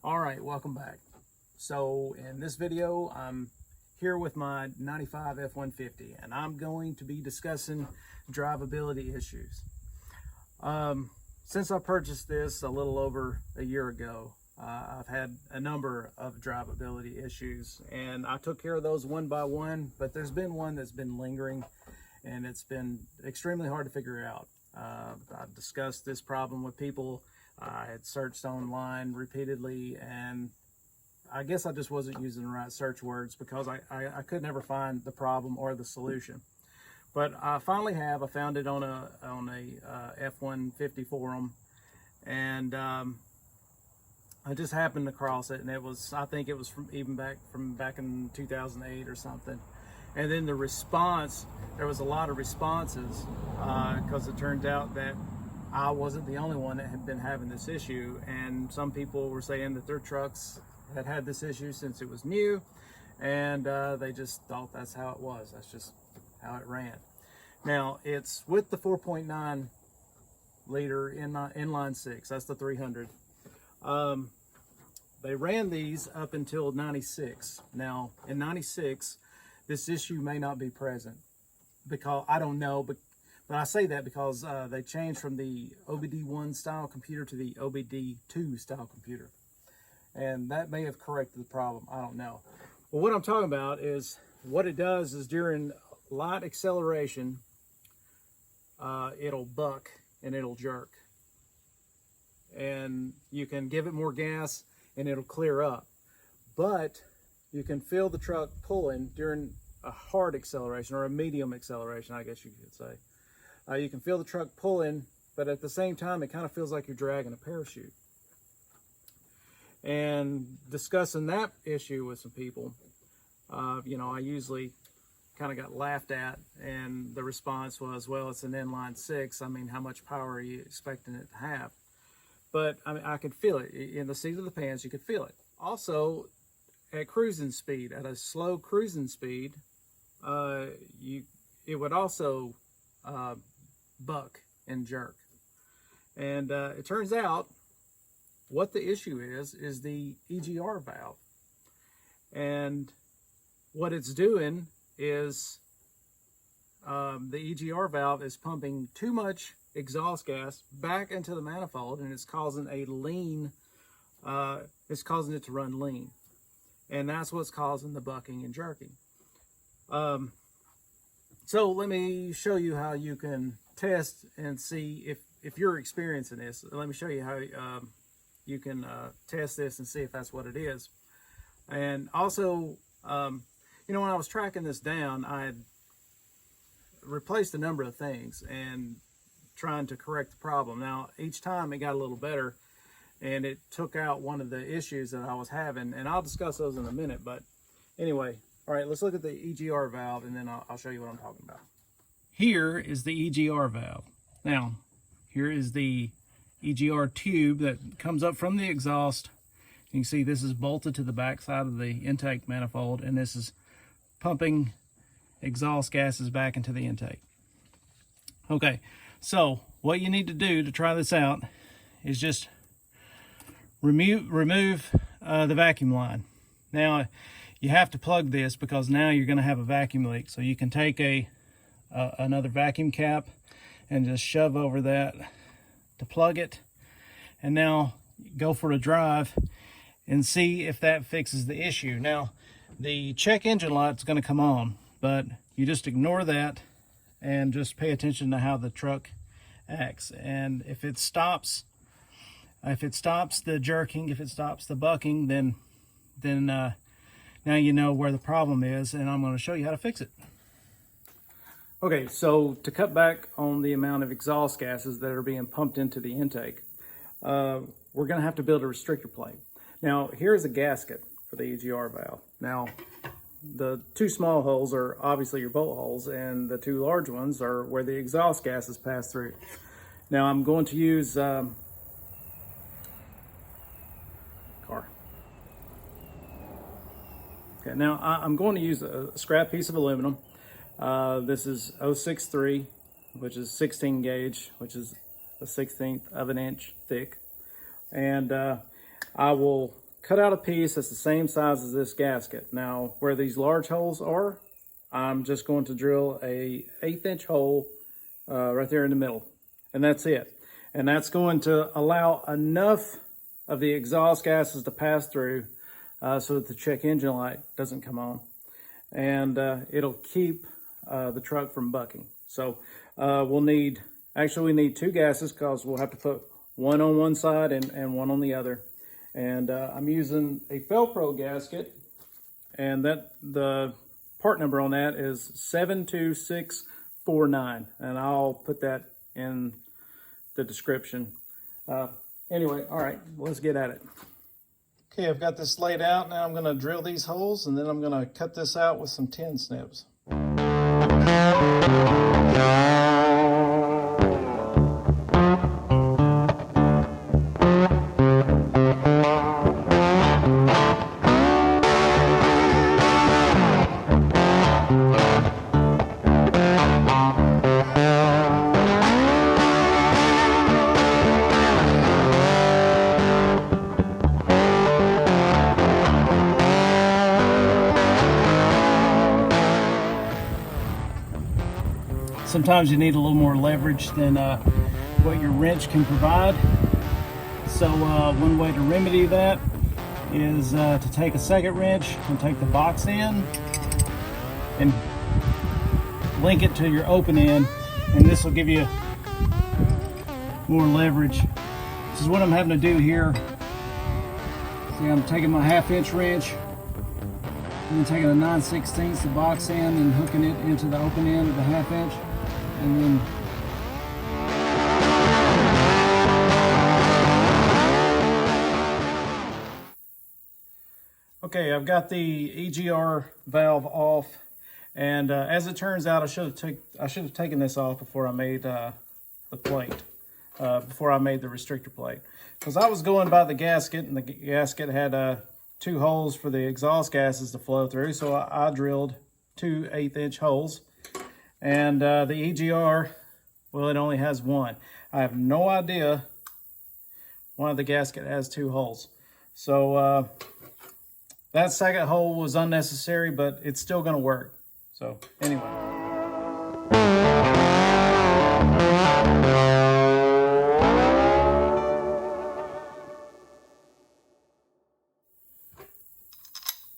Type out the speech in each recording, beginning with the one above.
All right, welcome back. So in this video, I'm here with my 95 F-150 and I'm going to be discussing drivability issues. Since I purchased this a little over a year ago, I've had a number of drivability issues and I took care of those one by one, but there's been one that's been lingering and it's been extremely hard to figure out. I've discussed this problem with people. I had searched online repeatedly and I guess I just wasn't using the right search words because I could never find the problem or the solution. But I finally have. I found it on a F-150 forum, and I just happened across it, and it was, I think it was from back in 2008 or something. And then the response, there was a lot of responses because it turned out that I wasn't the only one that had been having this issue, and some people were saying that their trucks had this issue since it was new, and they just thought that's how it was. That's just how it ran. Now it's with the 4.9 liter inline 6. That's the 300. They ran these up until 96. Now in 96, this issue may not be present because I don't know, but I say that because they changed from the OBD1 style computer to the OBD2 style computer. And that may have corrected the problem, I don't know. Well, what I'm talking about is what it does is during light acceleration, it'll buck and it'll jerk. And you can give it more gas and it'll clear up. But you can feel the truck pulling during a hard acceleration or a medium acceleration, I guess you could say. You can feel the truck pulling, but at the same time, it kind of feels like you're dragging a parachute. And discussing that issue with some people, you know, I usually kind of got laughed at, and the response was, well, it's an inline 6. I mean, how much power are you expecting it to have? But I mean, I could feel it. In the seat of the pants, you could feel it. Also, at cruising speed, at a slow cruising speed, it would also buck and jerk. And it turns out what the issue is the EGR valve. And what it's doing is the EGR valve is pumping too much exhaust gas back into the manifold, and it's causing a lean, it's causing it to run lean. And that's what's causing the bucking and jerking. So let me show you how you can test and see if you're experiencing this. Let me show you how you can test this and see if that's what it is. And also, you know, when I was tracking this down, I had replaced a number of things and trying to correct the problem. Now, each time it got a little better and it took out one of the issues that I was having, and I'll discuss those in a minute. But anyway, all right, let's look at the EGR valve and then I'll show you what I'm talking about. Here is the EGR valve. Now, here is the EGR tube that comes up from the exhaust. You can see this is bolted to the back side of the intake manifold, and this is pumping exhaust gases back into the intake. Okay, so what you need to do to try this out is just remove the vacuum line. Now, you have to plug this because now you're going to have a vacuum leak. So you can take another vacuum cap and just shove over that to plug it, and now go for a drive and see if that fixes the issue. Now, the check engine light's going to come on, but you just ignore that and just pay attention to how the truck acts. And if it stops the jerking, if it stops the bucking, then now you know where the problem is, and I'm going to show you how to fix it. Okay, so to cut back on the amount of exhaust gases that are being pumped into the intake, we're going to have to build a restrictor plate. Now, here's a gasket for the EGR valve. Now, the two small holes are obviously your bolt holes, and the two large ones are where the exhaust gases pass through. Now, I'm going to use Okay, now I'm going to use a scrap piece of aluminum. This is 063, which is 16 gauge, which is a 1/16 of an inch thick. And I will cut out a piece that's the same size as this gasket. Now, where these large holes are, I'm just going to drill a 1/8 inch hole right there in the middle, and that's it. And that's going to allow enough of the exhaust gases to pass through so that the check engine light doesn't come on. And it'll keep the truck from bucking. So we need 2 gases, because we'll have to put one on one side and one on the other. And I'm using a Felpro gasket, and the part number on that is 72649, and I'll put that in the description. Anyway, all right, let's get at it. Okay, I've got this laid out. Now I'm going to drill these holes, and then I'm going to cut this out with some tin snips. Sometimes you need a little more leverage than what your wrench can provide. So one way to remedy that is to take a second wrench and take the box end and link it to your open end, and this will give you more leverage. This is what I'm having to do here. See, I'm taking my 1/2 inch wrench and then taking a 9/16 the box end and hooking it into the open end of the 1/2 inch. And then okay, I've got the EGR valve off, and as it turns out, I should have taken this off before I made the plate, before I made the restrictor plate, because I was going by the gasket, and the gasket had 2 holes for the exhaust gases to flow through, so I drilled 2 1/8 inch holes. And the EGR, well, it only has 1. I have no idea why the gasket has 2 holes. So that second hole was unnecessary, but it's still going to work. So anyway.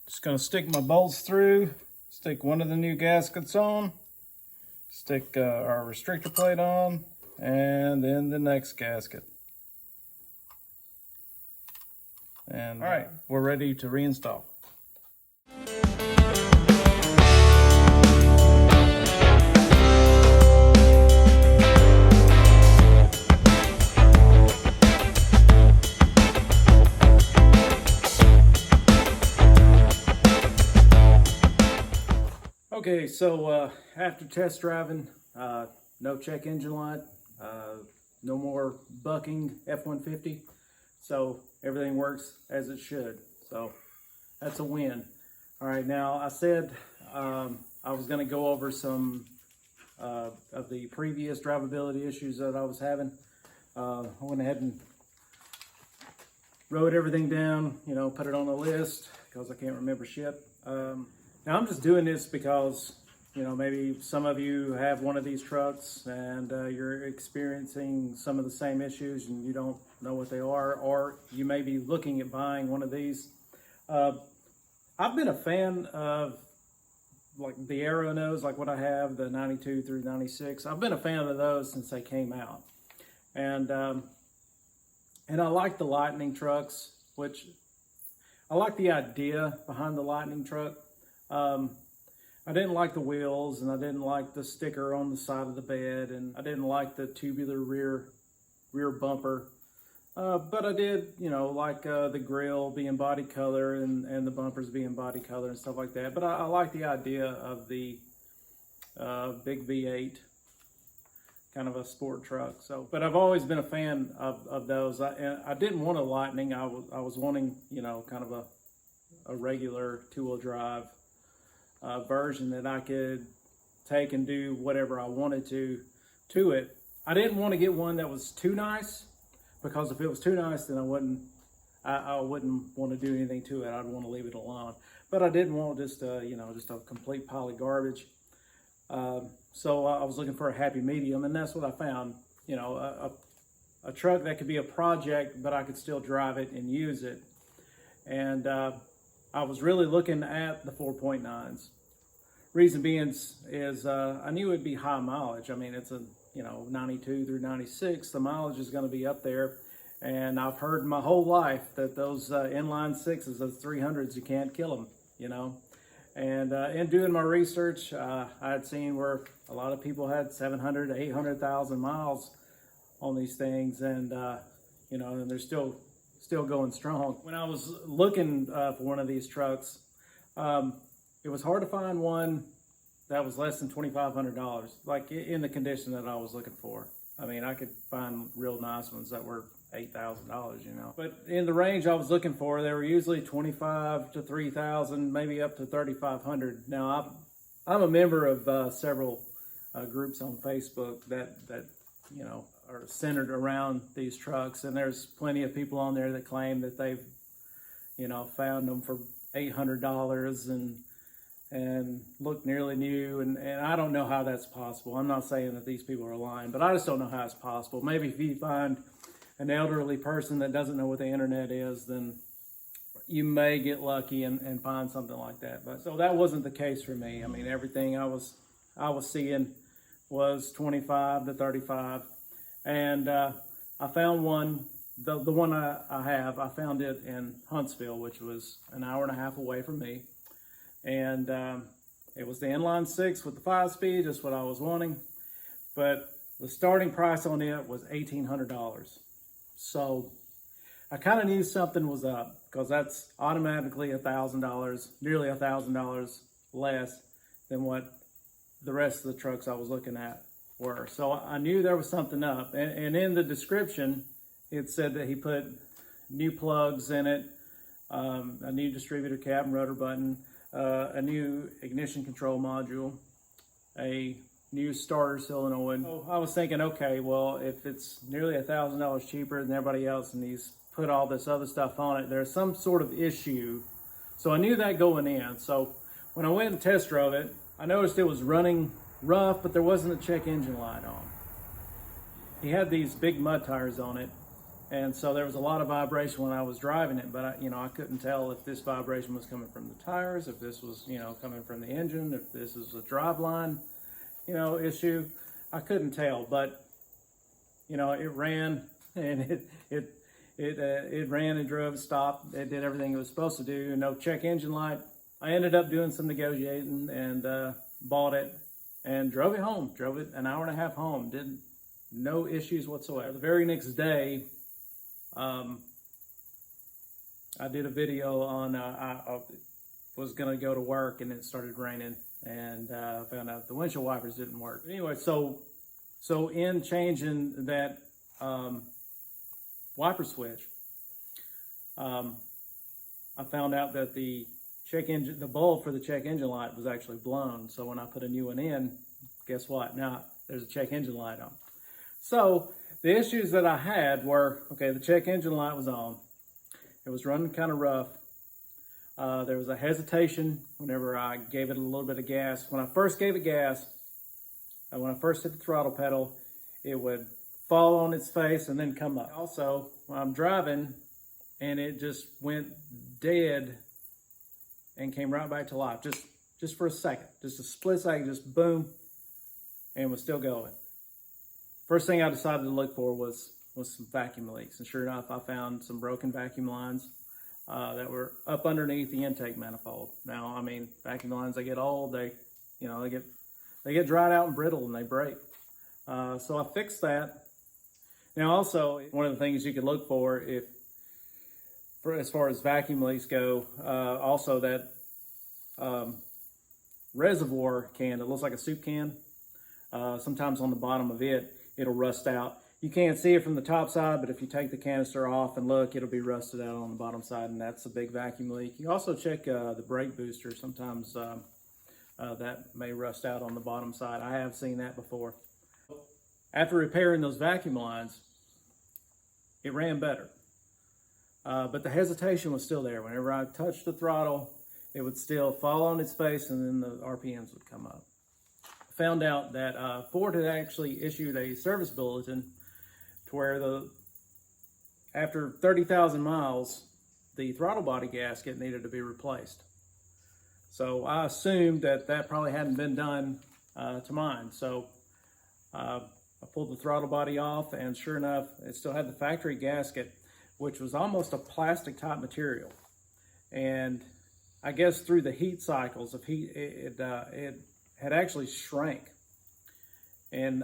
Just going to stick my bolts through, stick one of the new gaskets on. Stick our restrictor plate on, and then the next gasket. And all right, we're ready to reinstall. Okay, so after test driving, no check engine light, no more bucking F-150, so everything works as it should. So that's a win. All right, now I said I was going to go over some of the previous drivability issues that I was having. I went ahead and wrote everything down, you know, put it on a list because I can't remember shit. Now I'm just doing this because, you know, maybe some of you have one of these trucks and you're experiencing some of the same issues and you don't know what they are, or you may be looking at buying one of these. I've been a fan of like the Aeronose, like what I have, the 92 through 96. I've been a fan of those since they came out. And I like the Lightning trucks, which I like the idea behind the Lightning truck. I didn't like the wheels, and I didn't like the sticker on the side of the bed, and I didn't like the tubular rear bumper. But I did, you know, like the grill being body color and the bumpers being body color and stuff like that. But I like the idea of the big V8, kind of a sport truck. So, but I've always been a fan of those. I didn't want a Lightning. I was wanting, you know, kind of a regular 2-wheel drive version that I could take and do whatever I wanted to it. I didn't want to get one that was too nice, because if it was too nice, then I I wouldn't want to do anything to it. I'd want to leave it alone. But I didn't want just just a complete pile of garbage. So I was looking for a happy medium, and that's what I found. You know, a truck that could be a project, but I could still drive it and use it. And I was really looking at the 4.9s. Reason being is I knew it'd be high mileage. I mean, it's a 92 through 96. The mileage is going to be up there. And I've heard my whole life that those inline sixes, those 300s, you can't kill them, you know. And in doing my research, I had seen where a lot of people had 700 to 800,000 miles on these things, and and they're still going strong. When I was looking for one of these trucks, it was hard to find one that was less than $2,500, like in the condition that I was looking for. I mean, I could find real nice ones that were $8,000, you know. But in the range I was looking for, they were usually 25 to 3,000, maybe up to 3,500. Now, I'm a member of several groups on Facebook that are centered around these trucks, and there's plenty of people on there that claim that they've, found them for $800 and look nearly new, and I don't know how that's possible. I'm not saying that these people are lying, but I just don't know how it's possible. Maybe if you find an elderly person that doesn't know what the internet is, then you may get lucky and find something like that. But so that wasn't the case for me. I mean, everything I was seeing was 25 to 35, and I found one. The one I found it in Huntsville, which was an hour and a half away from me, and it was the inline 6 with the 5-speed, just what I was wanting. But the starting price on it was $1,800. So I kind of knew something was up, because that's automatically $1,000, nearly $1,000 less than what the rest of the trucks I was looking at were. So I knew there was something up. And in the description, it said that he put new plugs in it, a new distributor cap and rotor button, a new ignition control module, a new starter solenoid. So I was thinking, okay, well, if it's nearly $1,000 cheaper than everybody else and he's put all this other stuff on it, there's some sort of issue. So I knew that going in. So when I went and test drove it, I noticed it was running rough, but there wasn't a check engine light on. He had these big mud tires on it, and so there was a lot of vibration when I was driving it, but I couldn't tell if this vibration was coming from the tires, if this was, coming from the engine, if this is a driveline, issue. I couldn't tell, but it ran, and it ran and drove, stopped, it did everything it was supposed to do. No check engine light. I ended up doing some negotiating and bought it and drove it home. Drove it an hour and a half home. Did no issues whatsoever. The very next day, I did a video on I was gonna go to work, and it started raining, and found out the windshield wipers didn't work. Anyway, so in changing that wiper switch, I found out that the bulb for the check engine light was actually blown. So when I put a new one in, guess what? Now there's a check engine light on. So the issues that I had were, okay, the check engine light was on. It was running kind of rough. There was a hesitation whenever I gave it a little bit of gas. When I first gave it gas, when I first hit the throttle pedal, it would fall on its face and then come up. Also, when I'm driving, and it just went dead and came right back to life, just for a second, just a split second, just boom, and was still going. First thing I decided to look for was some vacuum leaks, and sure enough, I found some broken vacuum lines that were up underneath the intake manifold. Now, I mean, vacuum lines, they get old, they get dried out and brittle, and they break. So I fixed that. Now, also, one of the things you could look for as far as vacuum leaks go, also that reservoir can, it looks like a soup can. Sometimes on the bottom of it, it'll rust out. You can't see it from the top side, but if you take the canister off and look, it'll be rusted out on the bottom side, and that's a big vacuum leak. You also check the brake booster. Sometimes that may rust out on the bottom side. I have seen that before. After repairing those vacuum lines, it ran better. but the hesitation was still there. Whenever I touched the throttle, it would still fall on its face and then the RPMs would come up. I found out that Ford had actually issued a service bulletin to where after 30,000 miles, the throttle body gasket needed to be replaced. So I assumed that probably hadn't been done to mine. So I pulled the throttle body off, and sure enough, it still had the factory gasket, which was almost a plastic type material. And I guess through the heat cycles of heat, it had actually shrank. And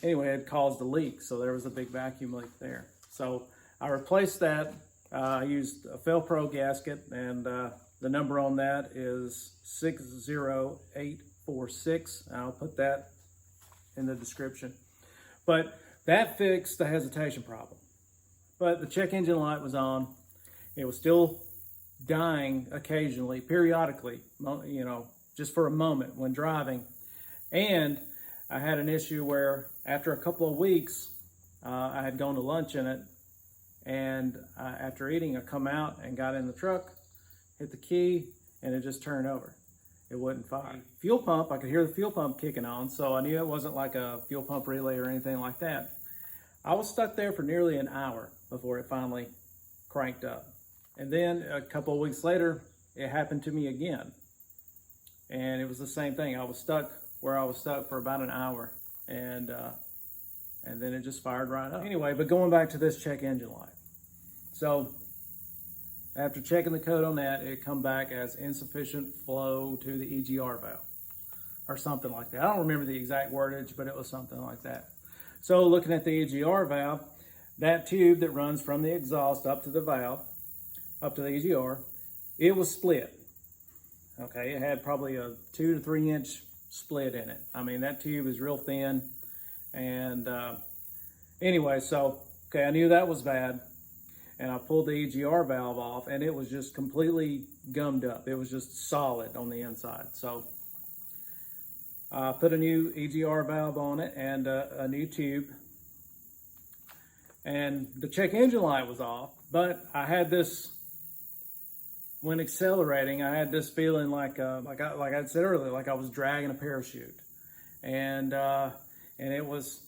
anyway, it caused a leak. So there was a big vacuum leak there. So I replaced that. I used a Felpro gasket, and the number on that is 60846. I'll put that in the description. But that fixed the hesitation problem. But the check engine light was on. It was still dying occasionally, periodically, you know, just for a moment when driving. And I had an issue where after a couple of weeks, I had gone to lunch in it. And after eating, I come out and got in the truck, hit the key, and it just turned over. It wouldn't fire. Fuel pump, I could hear the fuel pump kicking on, so I knew it wasn't like a fuel pump relay or anything like that. I was stuck there for nearly an hour before it finally cranked up. And then a couple of weeks later, it happened to me again. And it was the same thing. I was stuck where I was stuck for about an hour, and then it just fired right up. Anyway, but going back to this check engine light. So after checking the code on that, it come back as insufficient flow to the EGR valve or something like that. I don't remember the exact wordage, but it was something like that. So looking at the EGR valve, that tube that runs from the exhaust up to the valve, up to the EGR, it was split. Okay, it had probably a 2 to 3 inch split in it. I mean, that tube is real thin. And anyway, so, okay, I knew that was bad. And I pulled the EGR valve off, and it was just completely gummed up. It was just solid on the inside. So I put a new EGR valve on it and a new tube. And the check engine light was off, but I had this, when accelerating, I had this feeling like I said earlier, like I was dragging a parachute. And it was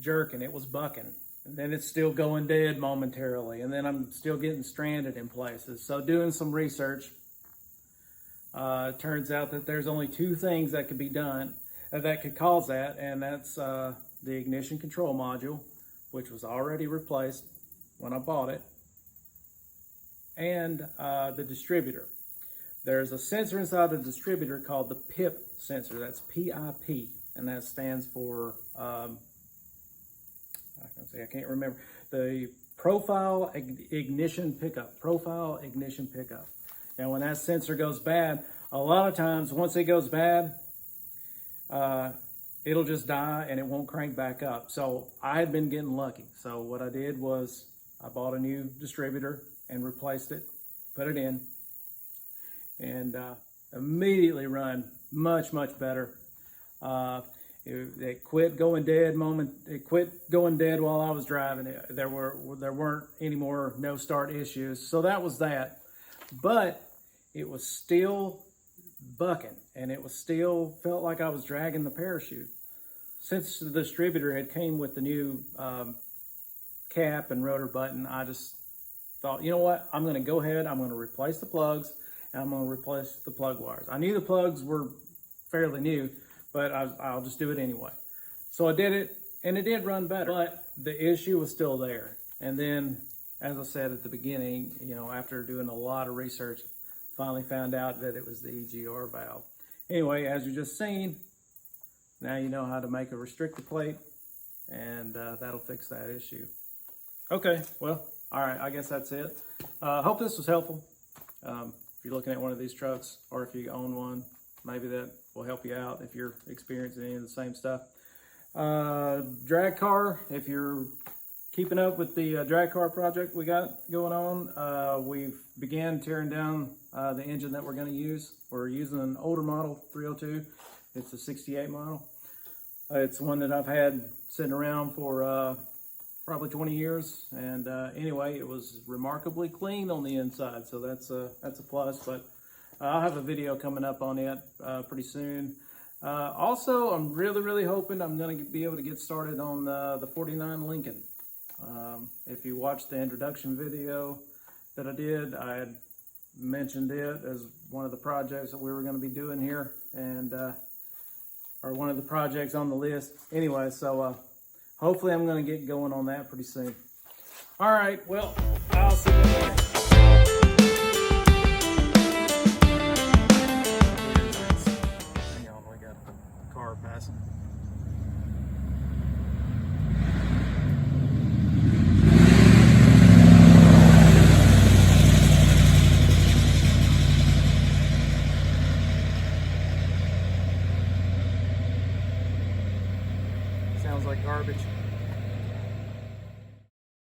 jerking, it was bucking. And then it's still going dead momentarily. And then I'm still getting stranded in places. So doing some research, turns out that there's only 2 things that could be done that could cause that. And that's the ignition control module, which was already replaced when I bought it, and the distributor. There's a sensor inside the distributor called the PIP sensor. That's PIP, and that stands for I can't remember. The Profile Ignition Pickup. Profile Ignition Pickup. Now, when that sensor goes bad, a lot of times, once it goes bad, it'll just die and it won't crank back up. So I had been getting lucky. So what I did was I bought a new distributor and replaced it, put it in, and immediately run much, much better. It quit going dead It quit going dead while I was driving. There weren't any more no start issues. So that was that. But it was still bucking, and it was still felt like I was dragging the parachute. Since the distributor had came with the new cap and rotor button, I just thought, you know what? I'm going to go ahead. I'm going to replace the plugs, and I'm going to replace the plug wires. I knew the plugs were fairly new, but I'll just do it anyway. So I did it, and it did run better, but the issue was still there. And then, as I said at the beginning, you know, after doing a lot of research, finally found out that it was the EGR valve. Anyway, as you just seen, now you know how to make a restrictor plate, and that'll fix that issue. Okay, well, all right, I guess that's it. Hope this was helpful. If you're looking at one of these trucks, or if you own one, maybe that will help you out if you're experiencing any of the same stuff. Drag car, if you're keeping up with the drag car project we got going on, we've began tearing down the engine that we're going to use. We're using an older model, 302. It's a 68 model. It's one that I've had sitting around for probably 20 years. And anyway, it was remarkably clean on the inside, so that's a plus. But I'll have a video coming up on it pretty soon. Also, I'm really hoping I'm going to be able to get started on the 49 Lincoln. If you watched the introduction video that I did, I had mentioned it as one of the projects that we were going to be doing here, and or one of the projects on the list. Anyway, so hopefully I'm going to get going on that pretty soon. All right, well, I'll see you later. Hang on, we got a car passing.